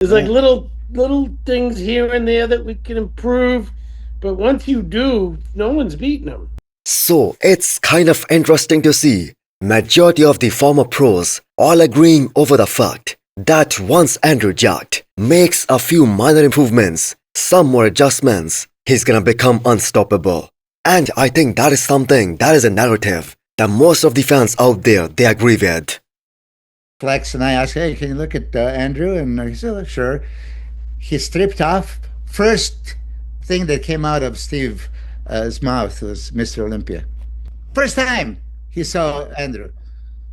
There's like Yeah. little things here and there that we can improve, but once you do, no one's beating him. So it's kind of interesting to see majority of the former pros all agreeing over the fact that once Andrew Jack makes a few minor improvements, some more adjustments, he's gonna become unstoppable. And I think that is something, that is a narrative that most of the fans out there, they agree with. Flex and I asked, "Hey, can you look at Andrew?" And he said, "Sure." He stripped off. First thing that came out of Steve's mouth was Mr. Olympia. First time he saw Andrew.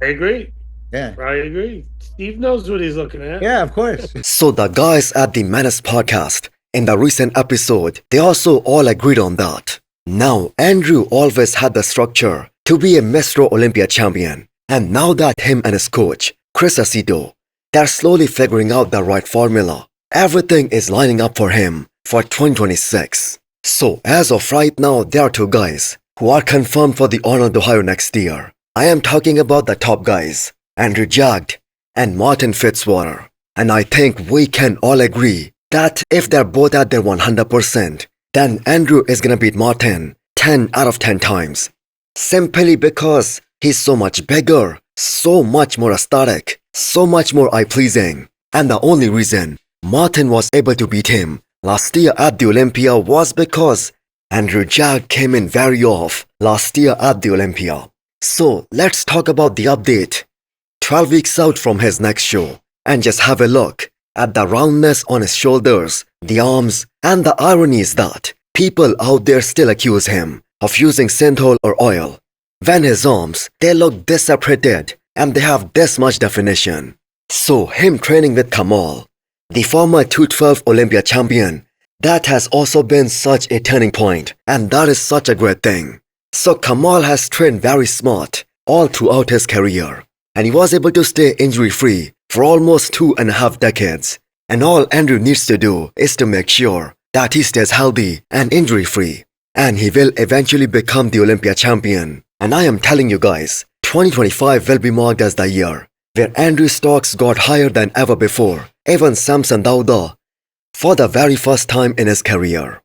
I agree. Yeah. I agree. Steve knows what he's looking at. Yeah, of course. So the guys at the Menace podcast in the recent episode, they also all agreed on that. Now, Andrew always had the structure to be a Mr. Olympia champion. And now that him and his coach, Chris Aceto, they're slowly figuring out the right formula. Everything is lining up for him for 2026. So as of right now, there are two guys who are confirmed for the honor to hire next year. I am talking about the top guys, Andrew Jack and Martin Fitzwater. And I think we can all agree that if they're both at their 100%, then Andrew is gonna beat Martin 10 out of 10 times. Simply because he's so much bigger, so much more aesthetic, so much more eye-pleasing. And the only reason Martin was able to beat him last year at the Olympia was because Andrew Jack came in very off last year at the Olympia. So let's talk about the update 12 weeks out from his next show and just have a look at the roundness on his shoulders, the arms, and the irony is that people out there still accuse him of using synthol or oil when his arms, they look this separated and they have this much definition. So him training with Kamal, the former 212 Olympia champion, that has also been such a turning point and that is such a great thing. So Kamal has trained very smart all throughout his career and he was able to stay injury-free for almost 2.5 decades. And all Andrew needs to do is to make sure that he stays healthy and injury-free. And he will eventually become the Olympia champion. And I am telling you guys, 2025 will be marked as the year where Andrew's stocks got higher than ever before, even Samson Dauda, for the very first time in his career.